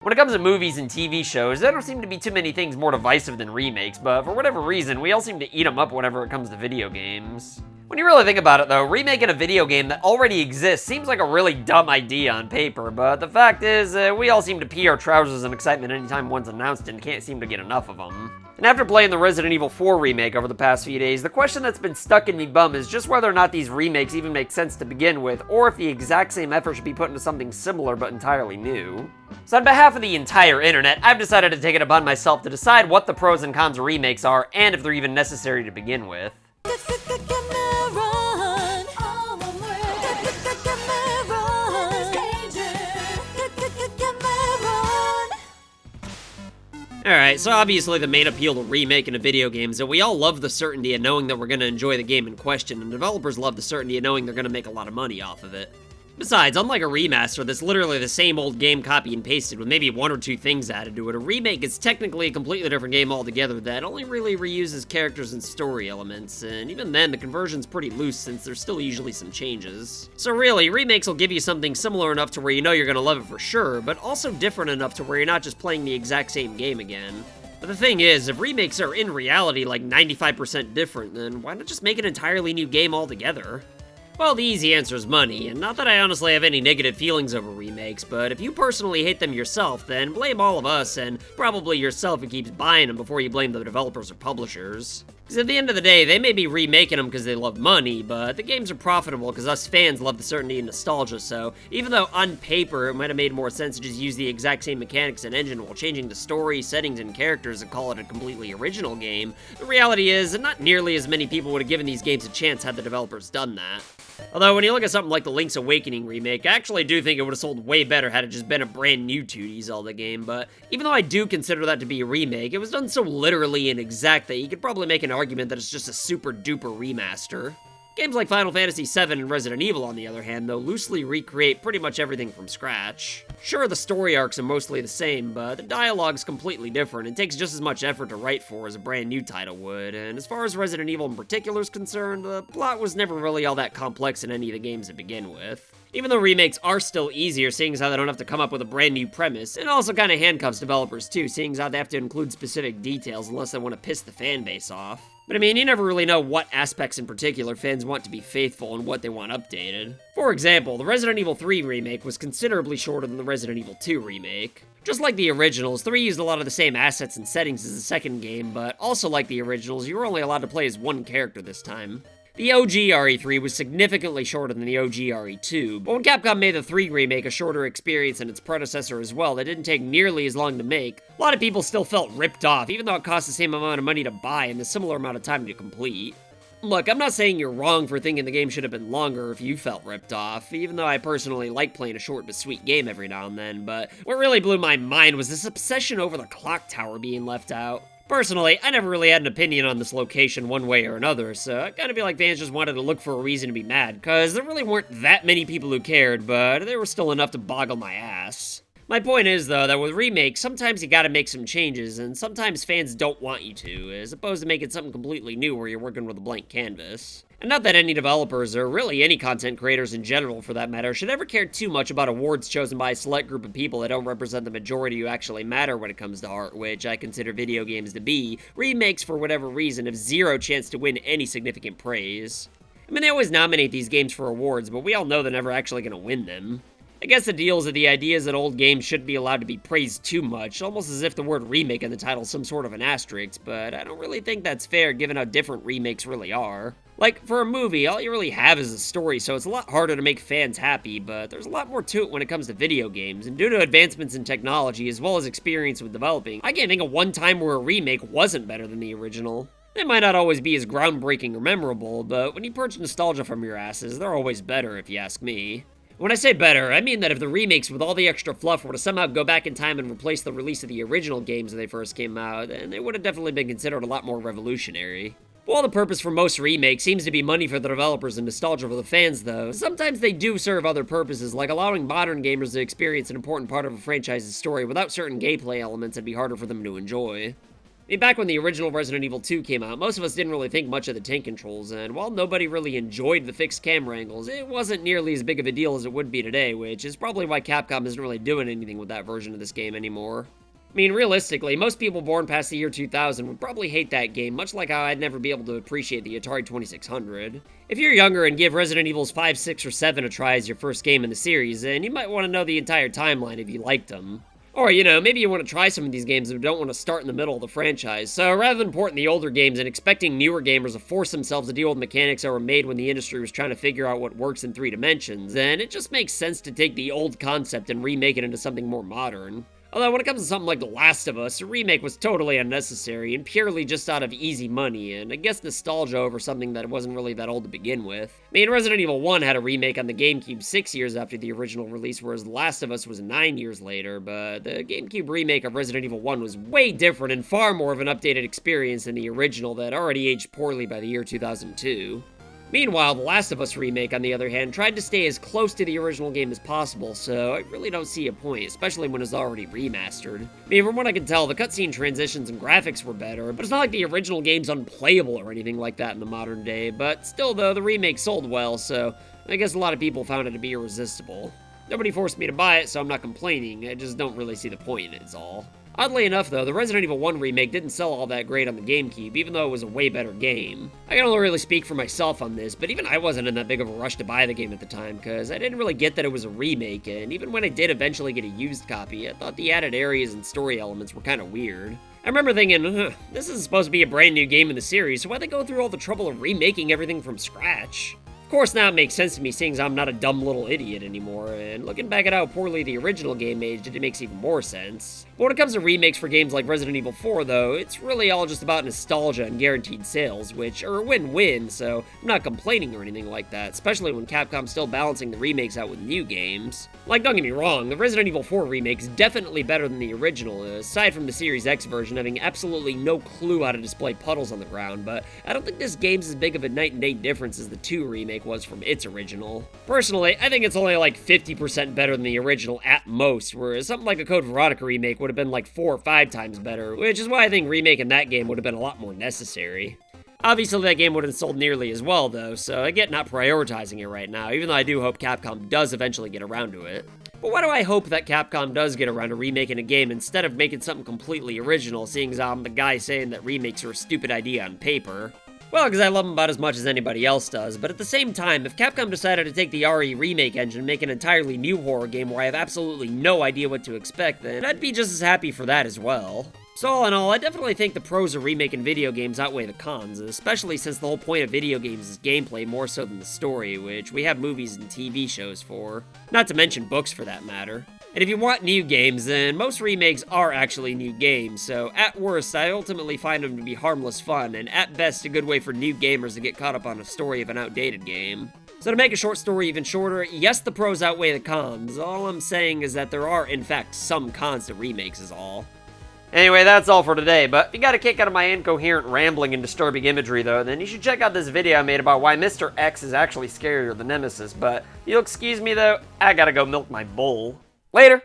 When it comes to movies and TV shows, there don't seem to be too many things more divisive than remakes, but for whatever reason, we all seem to eat them up whenever it comes to video games. When you really think about it though, remaking a video game that already exists seems like a really dumb idea on paper, but the fact is, we all seem to pee our trousers in excitement anytime one's announced and can't seem to get enough of them. And after playing the Resident Evil 4 remake over the past few days, the question that's been stuck in me bum is just whether or not these remakes even make sense to begin with, or if the exact same effort should be put into something similar but entirely new. So on behalf of the entire internet, I've decided to take it upon myself to decide what the pros and cons of remakes are, and if they're even necessary to begin with. Alright, so obviously the main appeal to remaking a video game is that we all love the certainty of knowing that we're going to enjoy the game in question, and developers love the certainty of knowing they're going to make a lot of money off of it. Besides, unlike a remaster that's literally the same old game copy and pasted with maybe one or two things added to it, a remake is technically a completely different game altogether that only really reuses characters and story elements, and even then the conversion's pretty loose since there's still usually some changes. So really, remakes will give you something similar enough to where you know you're gonna love it for sure, but also different enough to where you're not just playing the exact same game again. But the thing is, if remakes are in reality like 95% different, then why not just make an entirely new game altogether? Well, the easy answer is money, and not that I honestly have any negative feelings over remakes, but if you personally hate them yourself, then blame all of us, and probably yourself who keeps buying them before you blame the developers or publishers. Because at the end of the day, they may be remaking them because they love money, but the games are profitable because us fans love the certainty and nostalgia, so even though on paper it might have made more sense to just use the exact same mechanics and engine while changing the story, settings, and characters and call it a completely original game, the reality is that not nearly as many people would have given these games a chance had the developers done that. Although, when you look at something like the Link's Awakening remake, I actually do think it would have sold way better had it just been a brand new 2D Zelda game, but even though I do consider that to be a remake, it was done so literally and exact that you could probably make an argument that it's just a super duper remaster. Games like Final Fantasy VII and Resident Evil, on the other hand, though, loosely recreate pretty much everything from scratch. Sure, the story arcs are mostly the same, but the dialogue's completely different and takes just as much effort to write for as a brand new title would, and as far as Resident Evil in particular is concerned, the plot was never really all that complex in any of the games to begin with. Even though remakes are still easier, seeing as how they don't have to come up with a brand new premise, it also kind of handcuffs developers too, seeing as how they have to include specific details unless they want to piss the fan base off. But I mean, you never really know what aspects in particular fans want to be faithful and what they want updated. For example, the Resident Evil 3 remake was considerably shorter than the Resident Evil 2 remake. Just like the originals, 3 used a lot of the same assets and settings as the second game, but also like the originals, you were only allowed to play as one character this time. The OG RE3 was significantly shorter than the OG RE2, but when Capcom made the 3 remake a shorter experience than its predecessor as well that didn't take nearly as long to make, a lot of people still felt ripped off, even though it cost the same amount of money to buy and a similar amount of time to complete. Look, I'm not saying you're wrong for thinking the game should have been longer if you felt ripped off, even though I personally like playing a short but sweet game every now and then, but what really blew my mind was this obsession over the clock tower being left out. Personally, I never really had an opinion on this location one way or another, so I kinda feel like fans just wanted to look for a reason to be mad, cause there really weren't that many people who cared, but there were still enough to boggle my ass. My point is, though, that with remakes, sometimes you gotta make some changes, and sometimes fans don't want you to, as opposed to making something completely new where you're working with a blank canvas. And not that any developers, or really any content creators in general for that matter, should ever care too much about awards chosen by a select group of people that don't represent the majority who actually matter when it comes to art, which I consider video games to be. Remakes, for whatever reason, have zero chance to win any significant praise. I mean, they always nominate these games for awards, but we all know they're never actually gonna win them. I guess the deal is that the idea is that old games shouldn't be allowed to be praised too much, almost as if the word remake in the title is some sort of an asterisk, but I don't really think that's fair given how different remakes really are. Like, for a movie, all you really have is a story, so it's a lot harder to make fans happy, but there's a lot more to it when it comes to video games, and due to advancements in technology as well as experience with developing, I can't think of one time where a remake wasn't better than the original. They might not always be as groundbreaking or memorable, but when you purge nostalgia from your asses, they're always better if you ask me. When I say better, I mean that if the remakes with all the extra fluff were to somehow go back in time and replace the release of the original games when they first came out, then they would have definitely been considered a lot more revolutionary. While the purpose for most remakes seems to be money for the developers and nostalgia for the fans, though, sometimes they do serve other purposes, like allowing modern gamers to experience an important part of a franchise's story without certain gameplay elements that'd be harder for them to enjoy. I mean, back when the original Resident Evil 2 came out, most of us didn't really think much of the tank controls, and while nobody really enjoyed the fixed camera angles, it wasn't nearly as big of a deal as it would be today, which is probably why Capcom isn't really doing anything with that version of this game anymore. I mean, realistically, most people born past the year 2000 would probably hate that game, much like how I'd never be able to appreciate the Atari 2600. If you're younger and give Resident Evils 5, 6, or 7 a try as your first game in the series, then you might want to know the entire timeline if you liked them. Or, you know, maybe you want to try some of these games but don't want to start in the middle of the franchise, so rather than porting the older games and expecting newer gamers to force themselves to deal with mechanics that were made when the industry was trying to figure out what works in 3 dimensions, then it just makes sense to take the old concept and remake it into something more modern. Although when it comes to something like The Last of Us, a remake was totally unnecessary and purely just out of easy money, and I guess nostalgia over something that wasn't really that old to begin with. I mean, Resident Evil 1 had a remake on the GameCube 6 years after the original release, whereas The Last of Us was 9 years later, but the GameCube remake of Resident Evil 1 was way different and far more of an updated experience than the original that already aged poorly by the year 2002. Meanwhile, The Last of Us remake, on the other hand, tried to stay as close to the original game as possible, so I really don't see a point, especially when it's already remastered. I mean, from what I can tell, the cutscene transitions and graphics were better, but it's not like the original game's unplayable or anything like that in the modern day, but still though, the remake sold well, so I guess a lot of people found it to be irresistible. Nobody forced me to buy it, so I'm not complaining, I just don't really see the point in it, is all. Oddly enough, though, the Resident Evil 1 remake didn't sell all that great on the GameCube, even though it was a way better game. I can only really speak for myself on this, but even I wasn't in that big of a rush to buy the game at the time, because I didn't really get that it was a remake, and even when I did eventually get a used copy, I thought the added areas and story elements were kind of weird. I remember thinking, this is supposed to be a brand new game in the series, so why'd they go through all the trouble of remaking everything from scratch? Of course, now it makes sense to me, seeing as I'm not a dumb little idiot anymore, and looking back at how poorly the original game aged, it makes even more sense. But when it comes to remakes for games like Resident Evil 4, though, it's really all just about nostalgia and guaranteed sales, which are a win-win, so I'm not complaining or anything like that, especially when Capcom's still balancing the remakes out with new games. Like, don't get me wrong, the Resident Evil 4 remake's definitely better than the original, aside from the Series X version having absolutely no clue how to display puddles on the ground, but I don't think this game's as big of a night-and-day difference as the 2 remake was from its original. Personally, I think it's only like 50% better than the original at most, whereas something like a Code Veronica remake would have been like 4 or 5 times better, which is why I think remaking that game would have been a lot more necessary. Obviously that game wouldn't have sold nearly as well though, so I get not prioritizing it right now, even though I do hope Capcom does eventually get around to it. But why do I hope that Capcom does get around to remaking a game instead of making something completely original, seeing as I'm the guy saying that remakes are a stupid idea on paper? Well, because I love them about as much as anybody else does, but at the same time, if Capcom decided to take the RE remake engine and make an entirely new horror game where I have absolutely no idea what to expect, then I'd be just as happy for that as well. So all in all, I definitely think the pros of remaking video games outweigh the cons, especially since the whole point of video games is gameplay more so than the story, which we have movies and TV shows for. Not to mention books for that matter. And if you want new games, then most remakes are actually new games, so at worst, I ultimately find them to be harmless fun, and at best, a good way for new gamers to get caught up on a story of an outdated game. So to make a short story even shorter, yes, the pros outweigh the cons. All I'm saying is that there are, in fact, some cons to remakes is all. Anyway, that's all for today, but if you got a kick out of my incoherent rambling and disturbing imagery though, then you should check out this video I made about why Mr. X is actually scarier than Nemesis, but if you'll excuse me though, I gotta go milk my bull. Later!